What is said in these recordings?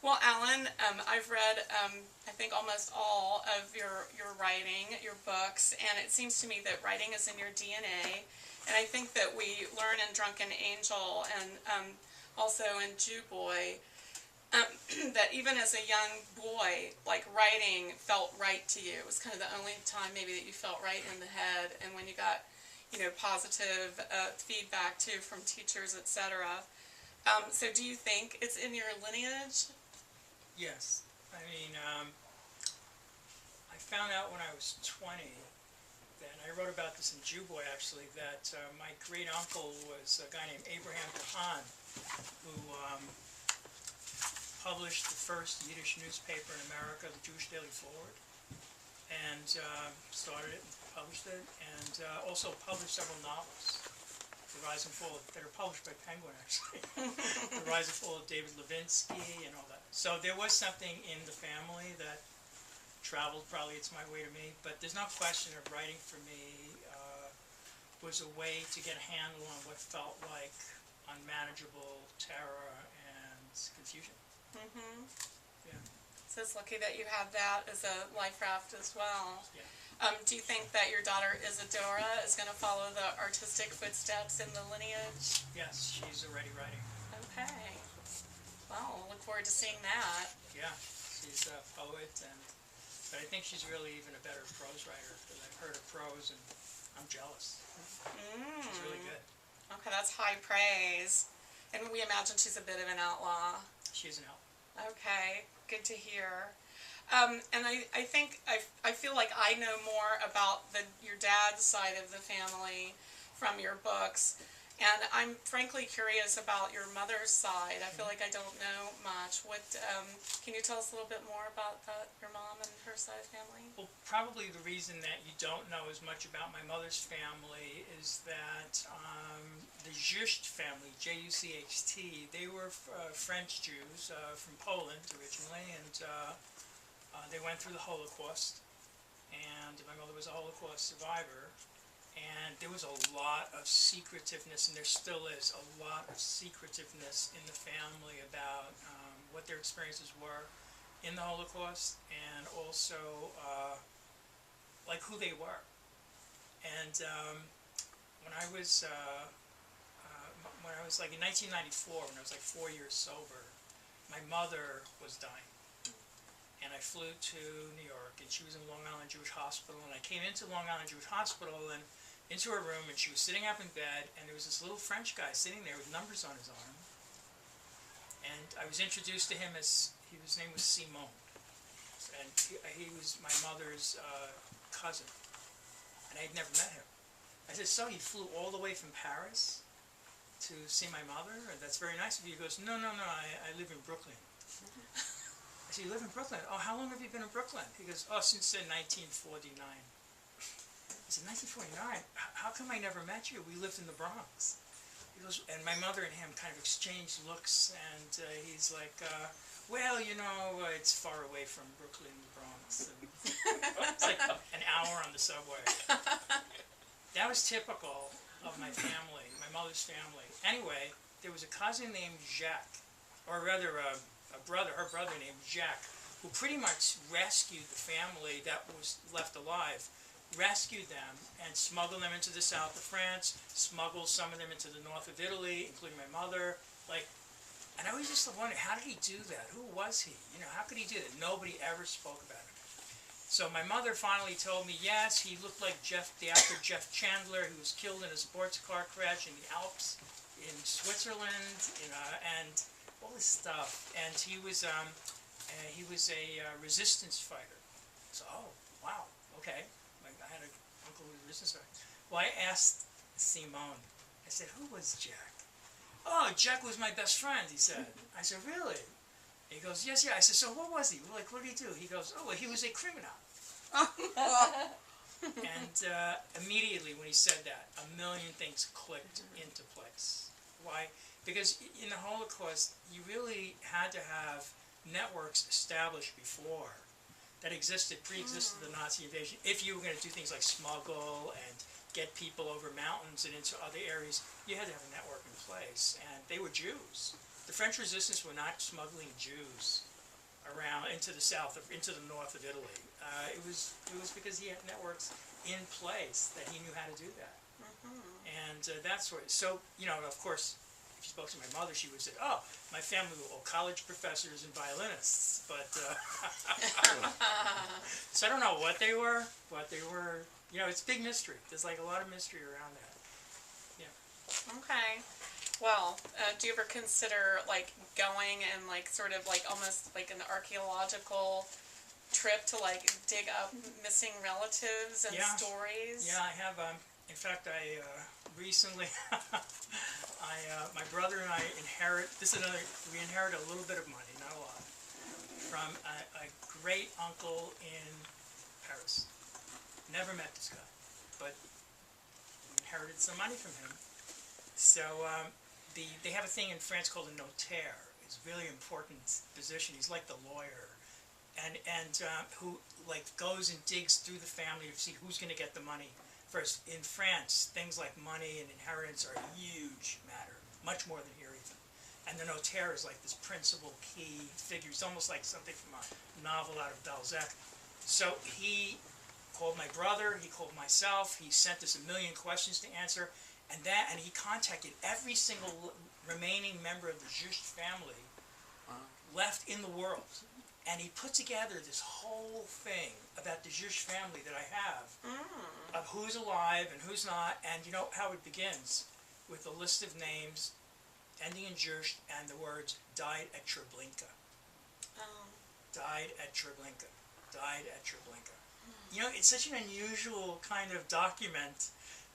Well, Alan, I've read, I think, almost all of your writing, your books, and it seems to me that writing is in your DNA. And I think that we learn in Drunken Angel and also in Jew Boy that even as a young boy, like writing felt right to you. It was kind of the only time maybe that you felt right in the head, and when you got, positive feedback too from teachers, etc. So do you think it's in your lineage? Yes. I mean, I found out when I was 20, and I wrote about this in Jew Boy actually, that my great uncle was a guy named Abraham Kahan, who published the first Yiddish newspaper in America, the Jewish Daily Forward, and started it and published it, and also published several novels. The Rise and Fall, that are published by Penguin, actually. The Rise and Fall of David Levinsky and all that. So there was something in the family that traveled, probably it's my way to me, but there's no question of writing for me was a way to get a handle on what felt like unmanageable terror and confusion. Mm-hmm. Yeah. So it's lucky that you have that as a life raft as well. Yeah. Do you think that your daughter Isadora is going to follow the artistic footsteps in the lineage? Yes, she's already writing. Okay. Well, we'll look forward to seeing that. Yeah, she's a poet, but I think she's really even a better prose writer, because I've heard her prose and I'm jealous. She's really good. Okay, that's high praise. And we imagine she's a bit of an outlaw. She's an outlaw. Okay, good to hear. And I think I feel like I know more about your dad's side of the family from your books, and I'm frankly curious about your mother's side. I feel like I don't know much. What can you tell us a little bit more about your mom and her side of the family? Well, probably the reason that you don't know as much about my mother's family is that the Jucht family, J-U-C-H-T, they were French Jews from Poland originally, and they went through the Holocaust, and my mother was a Holocaust survivor, and there was a lot of secretiveness, and there still is a lot of secretiveness in the family about what their experiences were in the Holocaust, and also like who they were. And when I was like in 1994, when I was like 4 years sober, my mother was dying. And I flew to New York, and she was in Long Island Jewish Hospital, and I came into Long Island Jewish Hospital and into her room, and she was sitting up in bed, and there was this little French guy sitting there with numbers on his arm, and I was introduced to him as, his name was Simon, and he was my mother's cousin, and I had never met him. I said, so he flew all the way from Paris to see my mother? That's very nice of you. He goes, no, I live in Brooklyn. I said, you live in Brooklyn? Oh, how long have you been in Brooklyn? He goes, oh, since 1949. I said, 1949? How come I never met you? We lived in the Bronx. He goes, and my mother and him kind of exchanged looks, and he's like, well, it's far away from Brooklyn, the Bronx. And it's like an hour on the subway. That was typical of my family, my mother's family. Anyway, there was a cousin named Jacques, or rather her brother named Jacques, who pretty much rescued the family that was left alive, rescued them and smuggled them into the south of France, smuggled some of them into the north of Italy, including my mother. And I was just wondering, how did he do that? Who was he? How could he do that? Nobody ever spoke about him. So my mother finally told me, yes, he looked like the actor Jeff Chandler, who was killed in a sports car crash in the Alps in Switzerland, and all this stuff. And he was a resistance fighter. So, oh, wow, okay. I had an uncle who was a resistance fighter. Well, I asked Simone, I said, who was Jack? Oh, Jack was my best friend, he said. I said, really? He goes, yes, yeah. I said, so what was he? Like, what did he do? He goes, oh, well, he was a criminal. And immediately when he said that, a million things clicked into place. Why? Because in the Holocaust, you really had to have networks established before that pre-existed the Nazi invasion. If you were going to do things like smuggle and get people over mountains and into other areas, you had to have a network in place. And they were Jews. The French resistance were not smuggling Jews. around into the south of, into the north of Italy. It was because he had networks in place that he knew how to do that. And that's what, so, you know, of course, if you spoke to my mother, she would say, oh, my family were all college professors and violinists, but, so I don't know what they were, you know, it's big mystery. There's like a lot of mystery around that. Yeah. Okay. Well, do you ever consider like going and like sort of like almost like an archaeological trip to like dig up missing relatives and Yeah. stories? Yeah, I have, in fact, I recently, my brother and I we inherit a little bit of money, not a lot, from a great uncle in Paris. Never met this guy, but we inherited some money from him. So they have a thing in France called a notaire. It's a really important position. He's like the lawyer, and who like goes and digs through the family to see who's going to get the money first. In France, things like money and inheritance are a huge matter, much more than here even. And the notaire is like this principal key figure. It's almost like something from a novel out of Balzac. So he called my brother, he called myself, he sent us a million questions to answer, and he contacted every single remaining member of the Juste family left in the world. And he put together this whole thing about the Juste family that I have, of who's alive and who's not, and you know how it begins with a list of names ending in Juste and the words died at Treblinka. Died at Treblinka. Died at Treblinka. You know, it's such an unusual kind of document,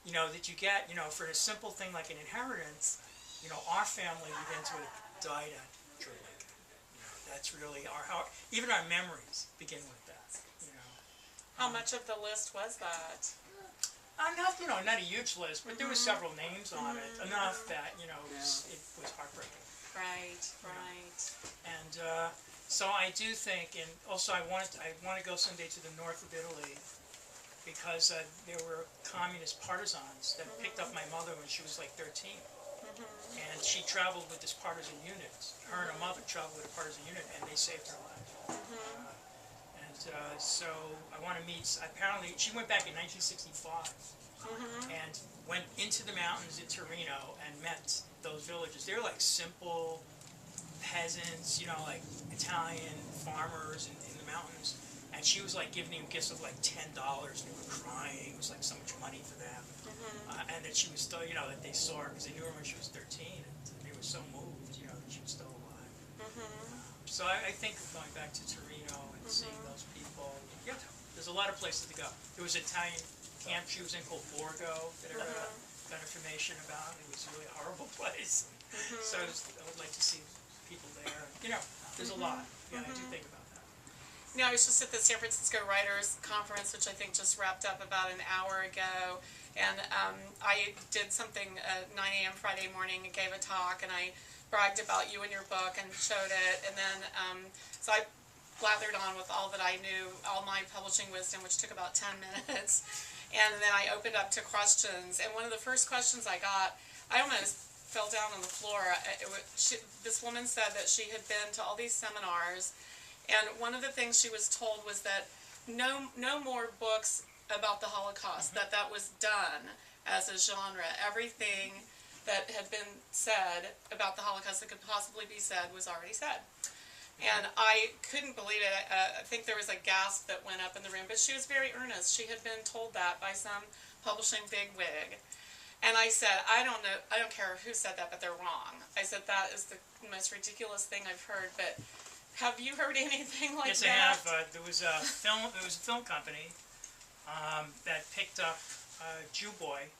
you know, that you get, you know, for a simple thing like an inheritance. You know, our family begins with died at Treblinka. You know, that's really how even our memories begin with that. You know. How much of the list was that? Not, you know, not a huge list, but there were several names on it, enough that, you know, it was heartbreaking. Right, right. And so I do think, and also I want to go someday to the north of Italy, because there were communist partisans that picked up my mother when she was like 13. And she traveled with this partisan unit. Her and her mother traveled with a partisan unit, and they saved her life. So I want to meet, apparently, she went back in 1965 and went into the mountains in Torino and met those villagers. They were like simple peasants, you know, like Italian farmers in the mountains. And she was like giving them gifts of like $10. They were crying. It was like so much money for them. And that she was still, you know, that they saw her because they knew her when she was 13. And they were so moved, you know, that she was still alive. So I think of going back to Torino and seeing those people. Yeah, there's a lot of places to go. There was an Italian camp she was in called Borgo that I got information about. It was a really horrible place. So I would like to see people there. You know, there's a lot. Yeah, I do think about that. You know, I was just at the San Francisco Writers Conference, which I think just wrapped up about an hour ago, and I did something at 9 a.m. Friday morning and gave a talk, and I bragged about you and your book and showed it, and then so I blathered on with all that I knew, all my publishing wisdom, which took about 10 minutes, and then I opened up to questions, and one of the first questions I got, I almost fell down on the floor. This woman said that she had been to all these seminars, and one of the things she was told was that no more books about the Holocaust, that was done as a genre. Everything that had been said about the Holocaust that could possibly be said was already said. And I couldn't believe it. I think there was a gasp that went up in the room, but she was very earnest. She had been told that by some publishing bigwig. And I said, I don't care who said that, but they're wrong. I said, that is the most ridiculous thing I've heard, but have you heard anything like that? Yes, I have. There was a film company that picked up Jew Boy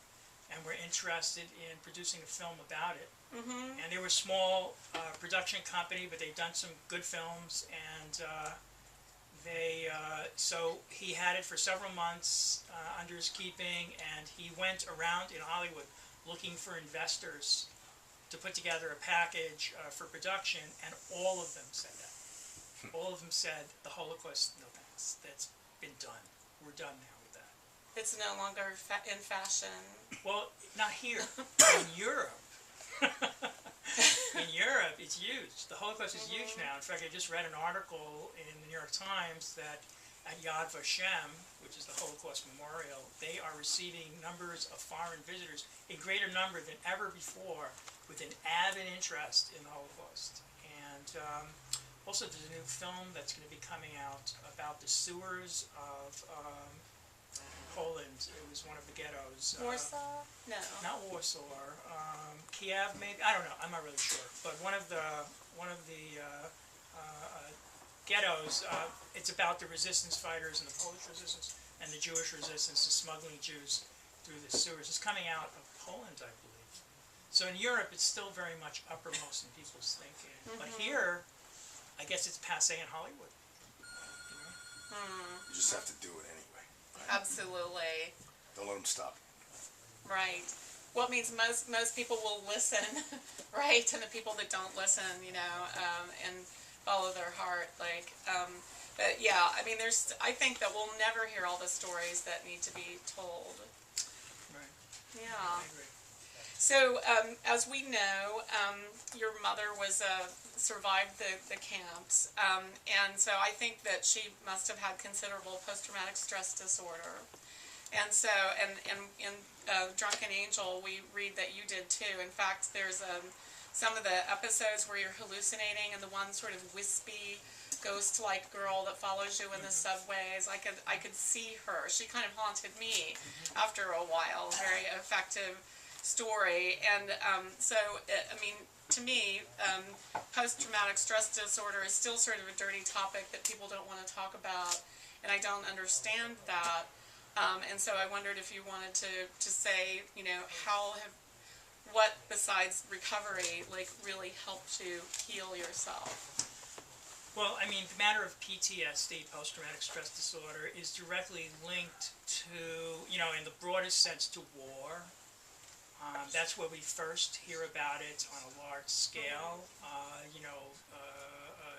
and were interested in producing a film about it. And they were a small production company, but they'd done some good films, and so he had it for several months under his keeping, and he went around in Hollywood looking for investors to put together a package for production, and all of them said that. All of them said, the Holocaust, no thanks, that's been done. We're done now with that. It's no longer in fashion. Well, not here. In Europe. in Europe, it's huge. The Holocaust is huge now. In fact, I just read an article in the New York Times that at Yad Vashem, which is the Holocaust Memorial, they are receiving numbers of foreign visitors, a greater number than ever before, with an avid interest in the Holocaust. And also there's a new film that's going to be coming out about the sewers of Poland. It was one of the ghettos. Warsaw? No. Not Warsaw. Kiev, maybe. I don't know. I'm not really sure. But one of the ghettos. It's about the resistance fighters and the Polish resistance and the Jewish resistance to smuggling Jews through the sewers. It's coming out of Poland, I believe. So in Europe, it's still very much uppermost in people's thinking. But here, I guess it's passé in Hollywood. You know? You just have to do it anyway. Absolutely. Don't let them stop. Right. Well, it means most people will listen, right? And the people that don't listen, and follow their heart, but yeah, I mean, I think that we'll never hear all the stories that need to be told. Right. Yeah. I agree. So, as we know, your mother survived the camps, and so I think that she must have had considerable post-traumatic stress disorder. And so, and in Drunken Angel, we read that you did too. In fact, there's some of the episodes where you're hallucinating, and the one sort of wispy, ghost-like girl that follows you in the subways. I could see her. She kind of haunted me after a while. Very effective story. And I mean, to me, post-traumatic stress disorder is still sort of a dirty topic that people don't want to talk about, and I don't understand that. And so I wondered if you wanted to say, what besides recovery, really helped you heal yourself? Well, I mean, the matter of PTSD, post-traumatic stress disorder, is directly linked to, in the broadest sense, to war. That's where we first hear about it on a large scale.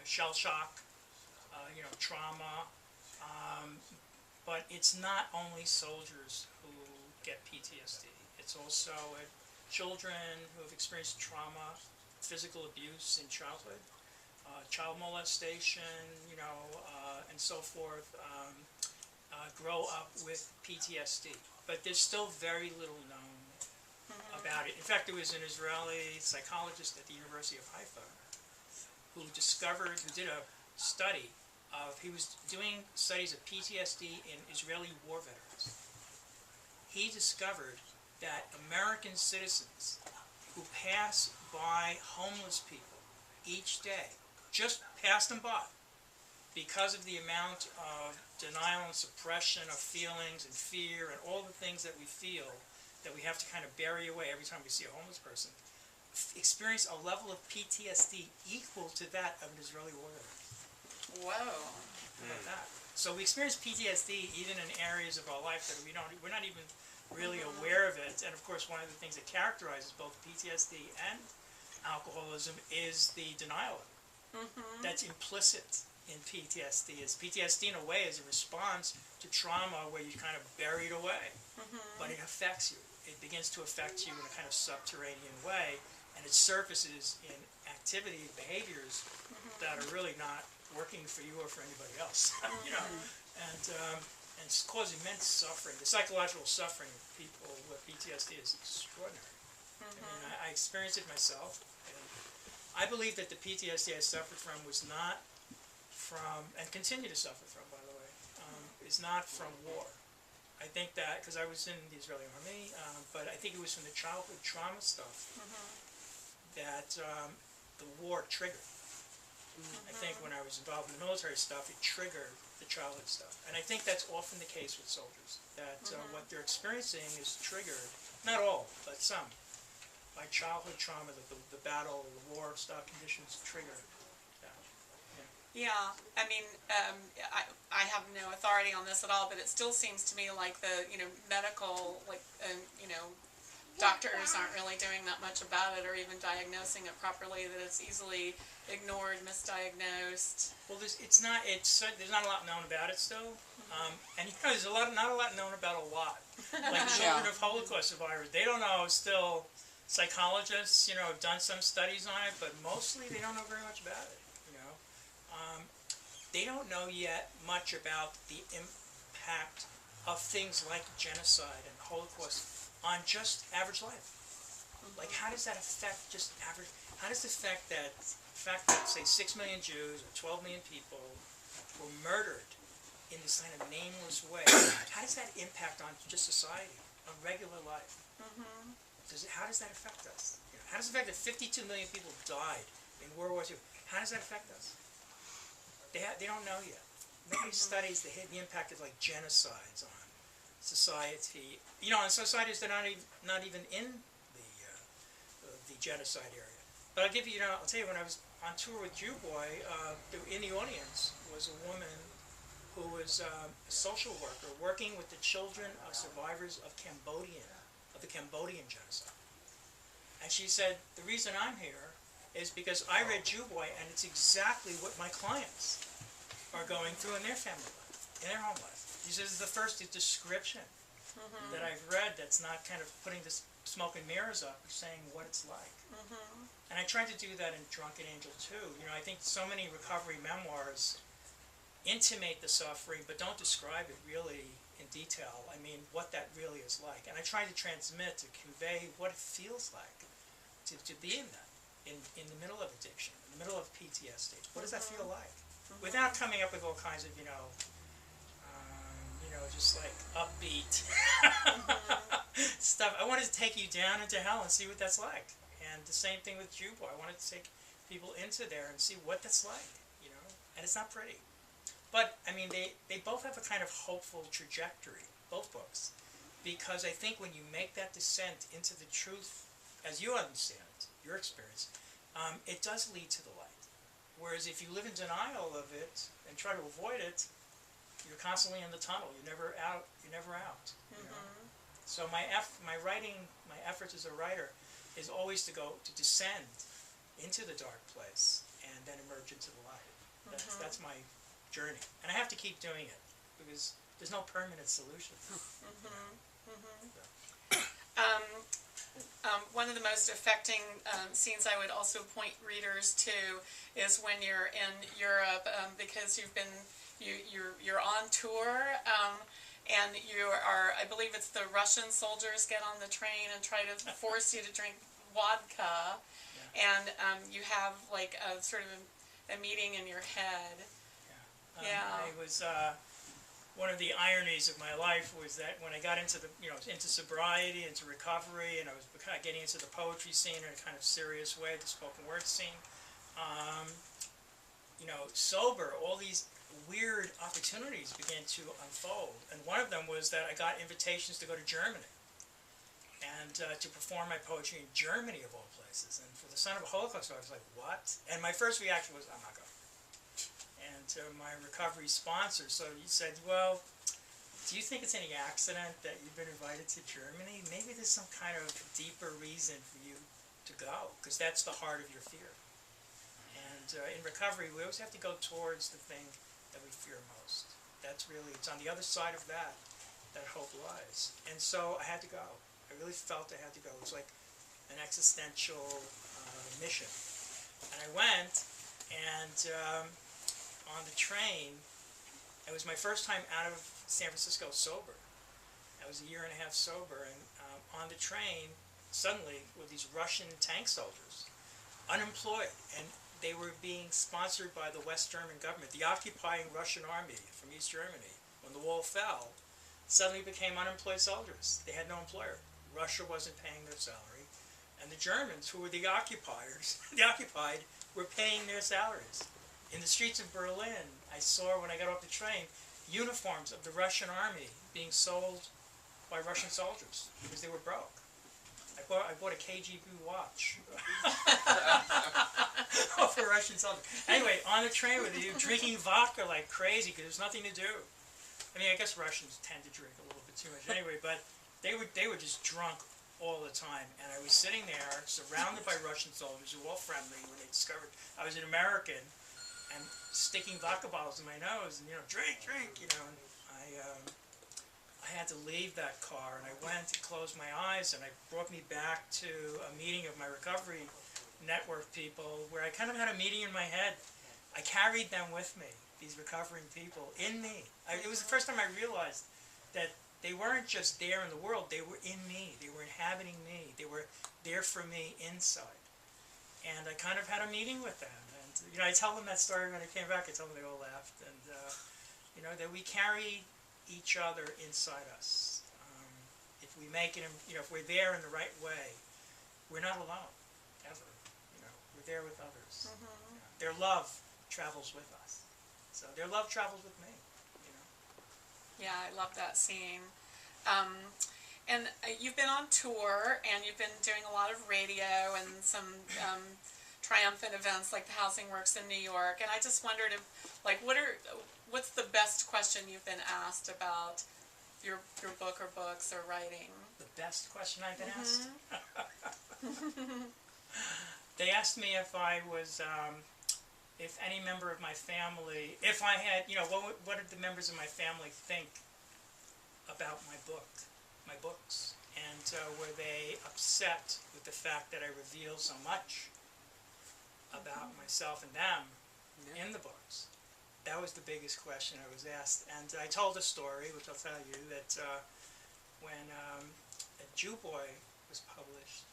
Shell shock, trauma. But it's not only soldiers who get PTSD. It's also children who have experienced trauma, physical abuse in childhood, child molestation, and so forth, grow up with PTSD. But there's still very little known about it. In fact, there was an Israeli psychologist at the University of Haifa who did a study he was doing studies of PTSD in Israeli war veterans. He discovered that American citizens who pass by homeless people each day, just pass them by, because of the amount of denial and suppression of feelings and fear and all the things that we feel that we have to kind of bury away every time we see a homeless person, experience a level of PTSD equal to that of an Israeli war veteran. Whoa. How about that? So we experience PTSD even in areas of our life that we're not even really aware of it. And of course, one of the things that characterizes both PTSD and alcoholism is the denial that's implicit in PTSD. PTSD in a way is a response to trauma where you're kind of buried away, but it affects you. It begins to affect you in a kind of subterranean way, and it surfaces in activity, behaviors that are really not working for you or for anybody else, and it's causing immense suffering. The psychological suffering of people with PTSD is extraordinary. I mean, I experienced it myself, and I believe that the PTSD I suffered from was not from, and continue to suffer from, by the way, is not from war. I think that, because I was in the Israeli army, but I think it was from the childhood trauma stuff that the war triggered. I think when I was involved in the military stuff, it triggered the childhood stuff. And I think that's often the case with soldiers, that what they're experiencing is triggered, not all, but some, by childhood trauma, that the battle, the war stuff, conditions trigger that. Yeah, I mean, I have no authority on this at all, but it still seems to me like the, medical, doctors aren't really doing that much about it or even diagnosing it properly, that it's easily ignored, misdiagnosed. Well, there's not a lot known about it still, and there's not a lot known about a lot. Like children of Holocaust survivors, they don't know still psychologists, you know, have done some studies on it, but mostly they don't know very much about it, you know. They don't know yet much about the impact of things like genocide and Holocaust on just average life. Like, how does that affect just average, how does the fact that, say, 6 million Jews or 12 million people were murdered in this kind of nameless way, how does that impact on just society, on regular life? How does that affect us? You know, how does it affect that 52 million people died in World War II? How does that affect us? They don't know yet. Nobody studies the impact of like genocides on society. You know, on societies that are not even in the genocide area. But I'll give you, I'll tell you, when I was on tour with Jew Boy, in the audience was a woman who was a social worker working with the children of survivors of the Cambodian genocide. And she said, the reason I'm here is because I read Jew Boy, and it's exactly what my clients are going through in their family life, in their home life. She says it's the first description that I've read that's not kind of putting this smoke and mirrors up, saying what it's like. And I tried to do that in Drunken Angel too. You know, I think so many recovery memoirs intimate the suffering, but don't describe it really in detail. I mean, what that really is like. And I try to transmit, to convey what it feels like to be in that, in the middle of addiction, in the middle of PTSD. What does that feel like? Without coming up with all kinds of, just like upbeat stuff. I wanted to take you down into hell and see what that's like. And the same thing with Jew Boy. I wanted to take people into there and see what that's like, you know. And it's not pretty. But, I mean, they both have a kind of hopeful trajectory, both books. Because I think when you make that descent into the truth, as you understand it, your experience, it does lead to the light. Whereas if you live in denial of it and try to avoid it, you're constantly in the tunnel. You're never out. You know? So my efforts as a writer is always to descend into the dark place and then emerge into the light. That's my journey, and I have to keep doing it because there's no permanent solution. One of the most affecting scenes I would also point readers to is when you're in Europe, because you're on tour, and you are, I believe it's the Russian soldiers get on the train and try to force you to drink vodka, and you have like a sort of a meeting in your head. I was one of the ironies of my life was that when I got into into sobriety, into recovery, and I was kind of getting into the poetry scene in a kind of serious way, the spoken word scene, sober, all these weird opportunities began to unfold. And one of them was that I got invitations to go to Germany and to perform my poetry in Germany, of all places. And for the son of a Holocaust, I was like, what? And my first reaction was, I'm not going. And my recovery sponsor, so he said, well, do you think it's any accident that you've been invited to Germany? Maybe there's some kind of deeper reason for you to go, because that's the heart of your fear. And in recovery, we always have to go towards the thing that we fear most. That's really, it's on the other side of that hope lies. And so I had to go. I really felt I had to go. It was like an existential mission. And I went, and on the train, it was my first time out of San Francisco sober. I was a year and a half sober, and on the train, suddenly, were these Russian tank soldiers, unemployed, and they were being sponsored by the West German government. The occupying Russian army from East Germany, when the wall fell, suddenly became unemployed soldiers. They had no employer. Russia wasn't paying their salary, and the Germans, who were the occupiers, the occupied, were paying their salaries. In the streets of Berlin, I saw, when I got off the train, uniforms of the Russian army being sold by Russian soldiers because they were broke. I bought a KGB watch off a Russian soldier. Anyway, on the train with you, drinking vodka like crazy because there's nothing to do. I mean, I guess Russians tend to drink a little bit too much anyway, but they were just drunk all the time. And I was sitting there, surrounded by Russian soldiers who were all friendly when they discovered I was an American, and sticking vodka bottles in my nose, and drink, and I I had to leave that car, and I went to close my eyes, and it brought me back to a meeting of my recovery network people, where I kind of had a meeting in my head. I carried them with me, these recovering people, in me. It was the first time I realized that they weren't just there in the world, they were in me, they were inhabiting me, they were there for me inside. And I kind of had a meeting with them, and I tell them that story when I came back. I tell them, they all laughed, and that we carry each other inside us. If we make it, if we're there in the right way, we're not alone, ever. We're there with others. Their love travels with us. So their love travels with me. Yeah, I love that scene. And you've been on tour, and you've been doing a lot of radio and some triumphant events like the Housing Works in New York. And I just wondered if, what's the best question you've been asked about your book or books or writing? The best question I've been asked? They asked me if I was, if any member of my family, if I had, what did the members of my family think about my books, and were they upset with the fact that I reveal so much about myself and them in the books? That was the biggest question I was asked, and I told a story, which I'll tell you, that when A Jew Boy was published,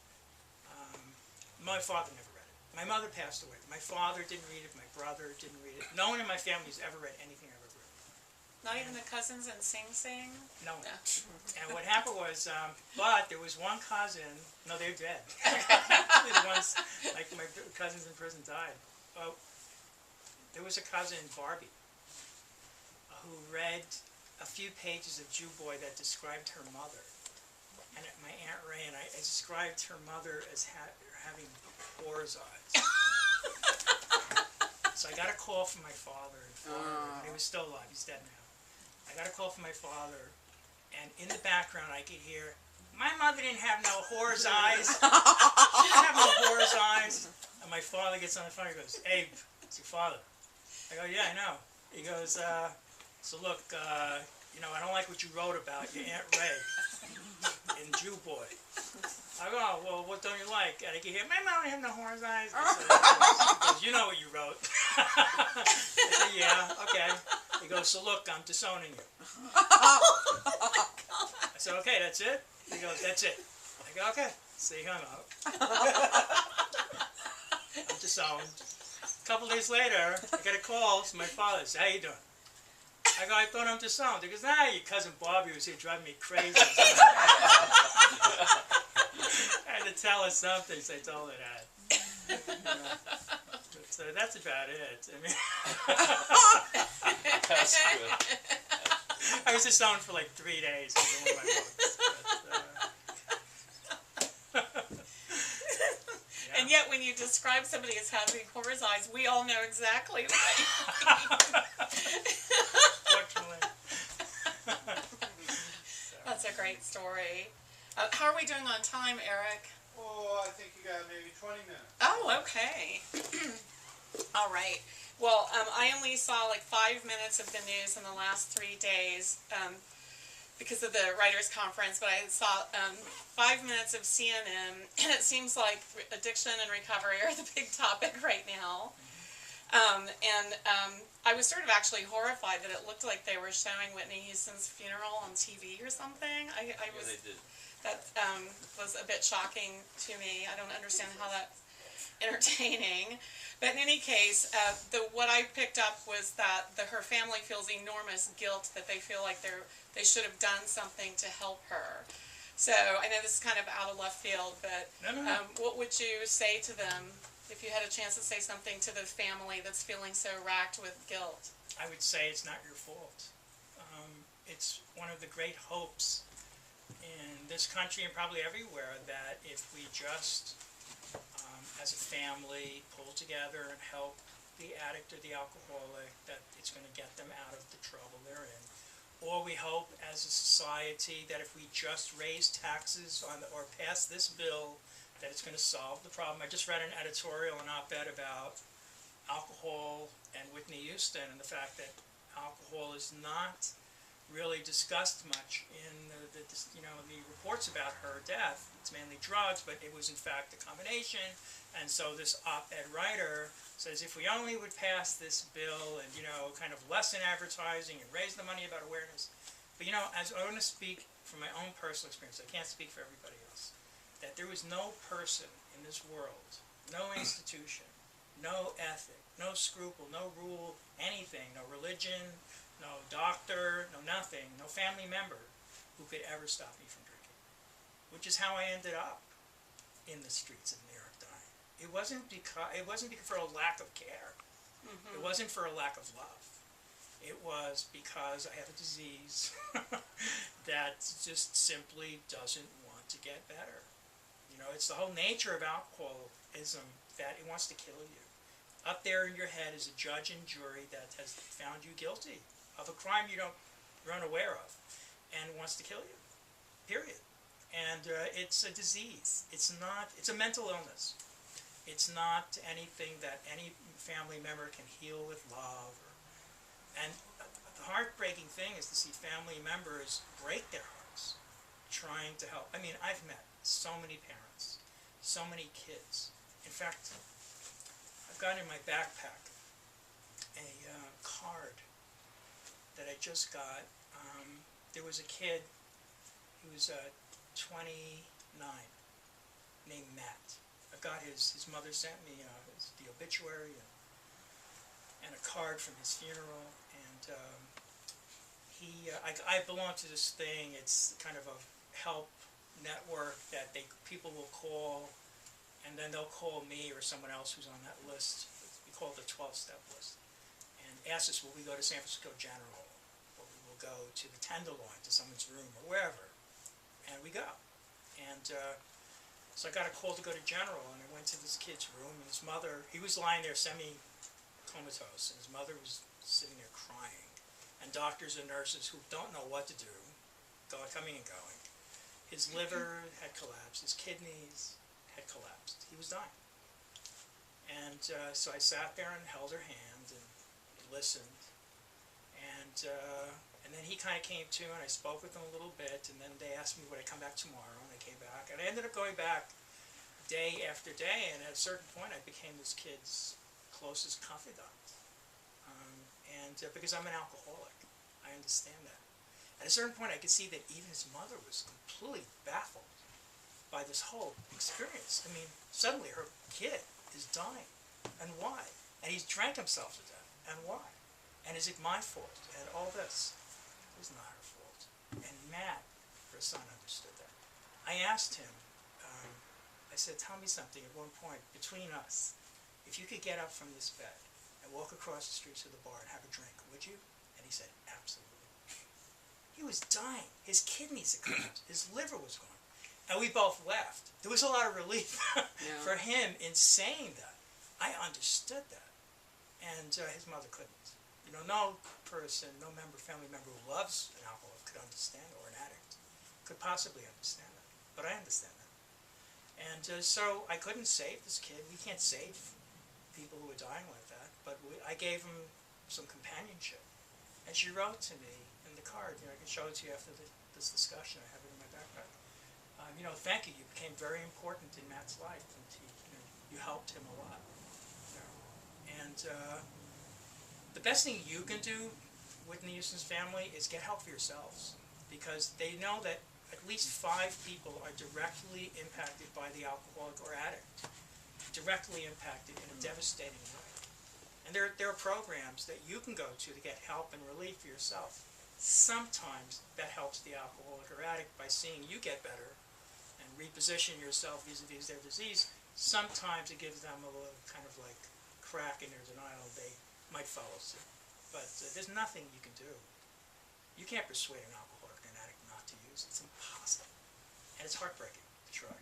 my father never read it. My mother passed away. My father didn't read it. My brother didn't read it. No one in my family has ever read anything I've ever written. Not even the cousins in Sing Sing? No. No. And what happened was, but there was one cousin. No, they're dead. Actually, the ones, like my cousins in prison died. Well, there was a cousin, Barbie, who read a few pages of Jew Boy that described her mother. And my Aunt Ray, and I described her mother as having whore's eyes. So I got a call from my father in Florida, and he was still alive, he's dead now. I got a call from my father, and in the background I could hear, my mother didn't have no whore's eyes. She didn't have no whore's eyes. And my father gets on the phone, he goes, Abe, it's your father. I go, yeah, I know. He goes, so look, I don't like what you wrote about your Aunt Ray in Jew Boy. I go, oh, well, what don't you like? And I can hear, my mom didn't have no whore's eyes. He goes, you know what you wrote. I said, yeah, okay. He goes, so look, I'm disowning you. I said, okay, that's it? He goes, that's it. I go, okay. So he hung up. I'm disowned. A couple days later, I get a call from my father. He says, how you doing? I go, I thought I'm disowned. He goes, your cousin Bobby was here driving me crazy. I had to tell her something, so I told her that. So that's about it. I mean, That's good. I was disowned for like 3 days because of one of my books. Yeah. And yet when you describe somebody as having whore's eyes, we all know exactly what you mean. Fortunately. That's a great story. How are we doing on time, Eric? Oh, I think you got maybe 20 minutes. Oh, okay. All right. Well, I only saw like 5 minutes of the news in the last 3 days because of the writers' conference, but I saw 5 minutes of CNN, and it seems like addiction and recovery are the big topic right now. I was sort of actually horrified that it looked like they were showing Whitney Houston's funeral on TV or something. Yeah, they did. That was a bit shocking to me. I don't understand how that's entertaining. But in any case, what I picked up was that her family feels enormous guilt that they feel like they should have done something to help her. So I know this is kind of out of left field, but what would you say to them if you had a chance to say something to the family that's feeling so racked with guilt? I would say it's not your fault. It's one of the great hopes in this country and probably everywhere that if we just, as a family, pull together and help the addict or the alcoholic, that it's going to get them out of the trouble they're in. Or we hope as a society that if we just raise taxes or pass this bill, that it's going to solve the problem. I just read an editorial, an op-ed about alcohol and Whitney Houston and the fact that alcohol is not really discussed much in the reports about her death. It's mainly drugs, but it was in fact a combination. And so this op-ed writer says, if we only would pass this bill and, kind of lessen advertising and raise the money about awareness. But, as I want to speak from my own personal experience, I can't speak for everybody else, that there was no person in this world, no institution, no ethic, no scruple, no rule, anything, no religion, no doctor, no nothing, no family member who could ever stop me from drinking. Which is how I ended up in the streets of New York dying. It wasn't because for a lack of care. It wasn't for a lack of love. It was because I have a disease that just simply doesn't want to get better. It's the whole nature of alcoholism that it wants to kill you. Up there in your head is a judge and jury that has found you guilty of a crime you're unaware of and wants to kill you, period. And it's a disease. It's a mental illness. It's not anything that any family member can heal with love. And the heartbreaking thing is to see family members break their hearts trying to help. I mean, I've met so many parents, so many kids. In fact, I've got in my backpack a card that I just got. There was a kid, he was 29, named Matt. I've got his mother sent me the obituary and a card from his funeral. And I belong to this thing. It's kind of a help network that people will call, and then they'll call me or someone else who's on that list. We call it the 12-step list, and ask us, will we go to San Francisco General, or we will go to the Tenderloin, to someone's room, or wherever, and we go. And so I got a call to go to General, and I went to this kid's room, and his mother, he was lying there semi-comatose, and his mother was sitting there crying, and doctors and nurses who don't know what to do, coming and going. His liver had collapsed, his kidneys had collapsed. He was dying. And so I sat there and held her hand and listened. And then he kind of came to, and I spoke with him a little bit, and then they asked me would I come back tomorrow, and I came back. And I ended up going back day after day, and at a certain point I became this kid's closest confidant. Because I'm an alcoholic, I understand that. At a certain point I could see that even his mother was completely baffled by this whole experience. I mean, suddenly her kid is dying, and why? And he's drank himself to death, and why? And is it my fault? And all this. It was not her fault. And Matt, her son, understood that. I asked him, I said, tell me something at one point, between us, if you could get up from this bed and walk across the streets of the bar and have a drink, would you? And he said, absolutely. He was dying. His kidneys had collapsed. His liver was gone. And we both laughed. There was a lot of relief for him in saying that. I understood that. And his mother couldn't. No person, no family member who loves an alcoholic could understand, or an addict, could possibly understand that. But I understand that. And so I couldn't save this kid. We can't save people who are dying like that. But I gave him some companionship. And she wrote to me in the card, I can show it to you after this discussion, I have it in my backpack. Thank you, you became very important in Matt's life, and you helped him a lot. And the best thing you can do with the Houston's family is get help for yourselves, because they know that at least 5 people are directly impacted by the alcoholic or addict, directly impacted in a devastating way. And there are programs that you can go to get help and relief for yourself. Sometimes that helps the alcoholic or addict by seeing you get better and reposition yourself vis-a-vis their disease. Sometimes it gives them a little kind of like crack in their denial. They might follow suit. But there's nothing you can do. You can't persuade an alcoholic or an addict not to use it. It's impossible. And it's heartbreaking to try.